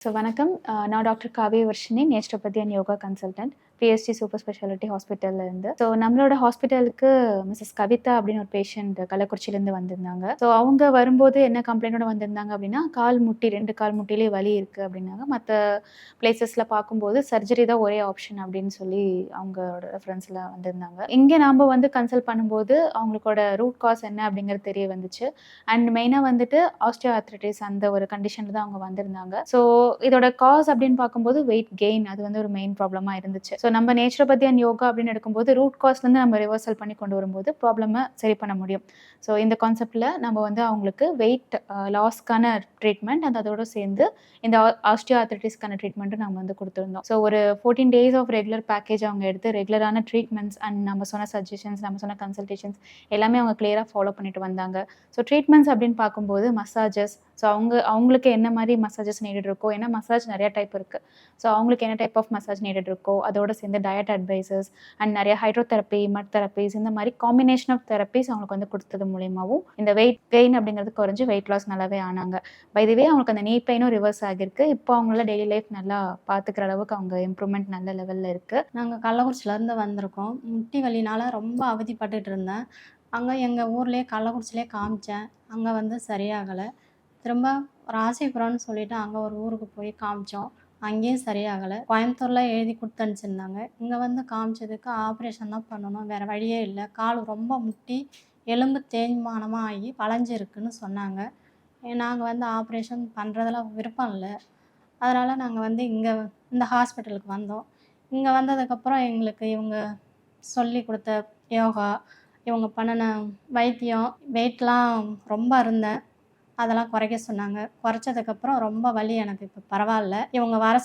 வணக்கம். நான் doctor Kaviya Varshini, naturopathy and yoga consultant, PST super speciality ஹாஸ்பிட்டல்ல இருந்து. நம்மளோட ஹாஸ்பிட்டலுக்கு மிஸ்ஸஸ் கவிதா அப்படின்னு ஒரு பேஷண்ட் கள்ளக்குறிச்சியிலேருந்து வந்திருந்தாங்க. அவங்க வரும்போது என்ன கம்ப்ளைண்ட்டோட வந்திருந்தாங்க அப்படின்னா, கால் முட்டி 2 கால் முட்டிலேயே வலி இருக்கு அப்படின்னாங்க. மத்த பிளேஸஸ்ல பார்க்கும்போது சர்ஜரி தான் ஒரே ஆப்ஷன் அப்படின்னு சொல்லி அவங்களோட ரெஃபரன்ஸ்ல வந்திருந்தாங்க. இங்க நாம வந்து கன்சல்ட் பண்ணும்போது அவங்களோட ரூட் காஸ் என்ன அப்படிங்கிறது தெரிய வந்துச்சு. அண்ட் மெயினா வந்துட்டு ஆஸ்டியோ ஆர்த்ரைட்டிஸ் அந்த ஒரு கண்டிஷன்ல தான் அவங்க வந்திருந்தாங்க. இதோட காஸ் அப்படின்னு பார்க்கும்போது வெயிட் கெயின் அது வந்து ஒரு மெயின் ப்ராப்ளமா இருந்துச்சு. நம்ம நேச்சுரோபதி அண்ட் யோகா அப்படின்னு எடுக்கும்போது ரூட் காஸ்லேருந்து நம்ம ரிவர்சல் பண்ணி கொண்டு வரும்போது ப்ராப்ளமை சரி பண்ண முடியும். இந்த கான்செப்ட்ல நம்ம வந்து அவங்களுக்கு வெயிட் லாஸ்க்கான ட்ரீட்மெண்ட் அண்ட் அதோட சேர்ந்து இந்த ஆஸ்டியோ ஆர்த்ரைட்டிஸ்க்கான ட்ரீட்மெண்ட்டும் நம்ம வந்து கொடுத்துருந்தோம். ஒரு 14 டேஸ் ஆஃப் ரெகுலர் பேக்கேஜ் அவங்க எடுத்து ரெகுலரான ட்ரீட்மெண்ட்ஸ் அண்ட் நம்ம சொன்ன சஜஷன்ஸ் நம்ம சொன்ன கன்சல்டேஷன்ஸ் எல்லாமே அவங்க கிளியராக ஃபாலோ பண்ணிட்டு வந்தாங்க. ட்ரீட்மெண்ட்ஸ் அப்படின்னு பார்க்கும்போது மசாஜஸ் அவங்களுக்கு என்ன மாதிரி மசாஜஸ் நீடட் இருக்கோ, ஏன்னா மசாஜ் நிறைய டைப் இருக்கு. அவங்களுக்கு என்ன டைப் ஆஃப் மசாஜ் நீடட் இருக்கோ அதோட சேர்ந்து டயட் அட்வைசஸ் அண்ட் நிறைய ஹைட்ரோதெரப்பி மட் தெரப்பிஸ் இந்த மாதிரி காம்பினேஷன் ஆஃப் தெரப்பிஸ் அவங்களுக்கு வந்து கொடுத்தது மூலியமாகவும் இந்த வெயிட் கெயின் அப்படிங்கிறது குறைஞ்சு வெயிட் லாஸ் நல்லாவே ஆனாங்க. பை தி வே அவங்களுக்கு அந்த நீ பெயினும் ரிவர்ஸ் ஆகிருக்கு. இப்போ அவங்களால டெய்லி லைஃப் நல்லா பார்த்துக்கிற அளவுக்கு அவங்க இம்ப்ரூவ்மெண்ட் நல்ல லெவலில் இருக்குது. நாங்கள் கள்ளக்குறிச்சிலேருந்து வந்திருக்கோம். முட்டி வலினால் ரொம்ப அவதிப்பட்டுட்டு இருந்தேன். அங்கே எங்கள் ஊர்லேயே கள்ளக்குறிச்சியிலே காமிச்சேன். அங்கே வந்து சரியாகலை. திரும்ப ராசிபுரம்னு சொல்லிட்டு அங்கே ஒரு ஊருக்கு போய் காமிச்சோம். அங்கேயும் சரியாகலை. கோயம்புத்தூரில் எழுதி கொடுத்து அனுப்பிச்சிருந்தாங்க. இங்கே வந்து காமிச்சதுக்கு ஆப்ரேஷன் தான் பண்ணணும், வேறு வழியே இல்லை. கால் ரொம்ப முட்டி எலும்பு தேய்மானமாக ஆகி வளைஞ்சிருக்குன்னு சொன்னாங்க. நாங்கள் வந்து ஆப்ரேஷன் பண்ணுறதுல விருப்பம் இல்லை. அதனால் நாங்கள் வந்து இங்கே இந்த ஹாஸ்பிட்டலுக்கு வந்தோம். இங்கே வந்ததுக்கப்புறம் எங்களுக்கு இவங்க சொல்லி கொடுத்த யோகா, இவங்க பண்ணின வைத்தியம், வெயிட்லாம் ரொம்ப இருந்தேன், அதெல்லாம் குறைக்க சொன்னாங்க. குறைச்சதுக்கப்புறம் ரொம்ப வலி எனக்கு இப்போ பரவாயில்ல. இவங்க வர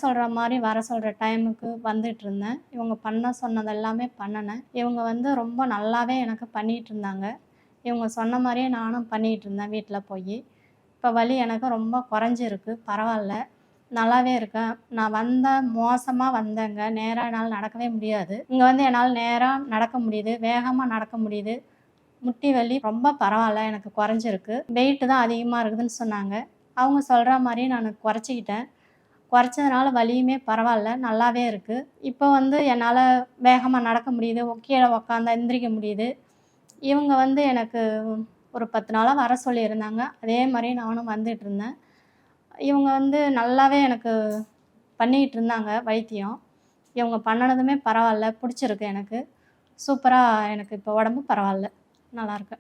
சொல்கிற டைமுக்கு வந்துட்டுருந்தேன். இவங்க பண்ண சொன்னது எல்லாமே பண்ணினேன். இவங்க வந்து ரொம்ப நல்லாவே எனக்கு பண்ணிகிட்டு இருந்தாங்க. இவங்க சொன்ன மாதிரியே நானும் பண்ணிகிட்டு இருந்தேன் வீட்டில் போய். இப்போ வலி எனக்கு ரொம்ப குறைஞ்சிருக்கு, பரவாயில்ல, நல்லாவே இருக்கேன். நான் மோசமாக வந்தேங்க. நேராக என்னால் நடக்கவே முடியாது. இங்கே வந்து என்னால் நேராக நடக்க முடியுது, வேகமாக நடக்க முடியுது. முட்டி வலி ரொம்ப பரவாயில்ல, எனக்கு குறைஞ்சிருக்கு. வெயிட்டு தான் அதிகமாக இருக்குதுன்னு சொன்னாங்க. அவங்க சொல்கிற மாதிரி நான் குறைச்சிக்கிட்டேன். குறைச்சதுனால வலியுமே பரவாயில்ல, நல்லாவே இருக்குது. இப்போ வந்து என்னால் வேகமாக நடக்க முடியுது, கீழே உக்காந்தா எந்திரிக்க முடியுது. இவங்க வந்து எனக்கு ஒரு 10 நாளாக வர சொல்லியிருந்தாங்க. அதே மாதிரி நானும் வந்துட்டுருந்தேன். இவங்க வந்து நல்லாவே எனக்கு பண்ணிக்கிட்டு இருந்தாங்க வைத்தியம். இவங்க பண்ணுனதுமே பரவாயில்ல, பிடிச்சிருக்கு எனக்கு. சூப்பராக எனக்கு இப்போ உடம்பு பரவாயில்ல, நல்லாயிருக்கு.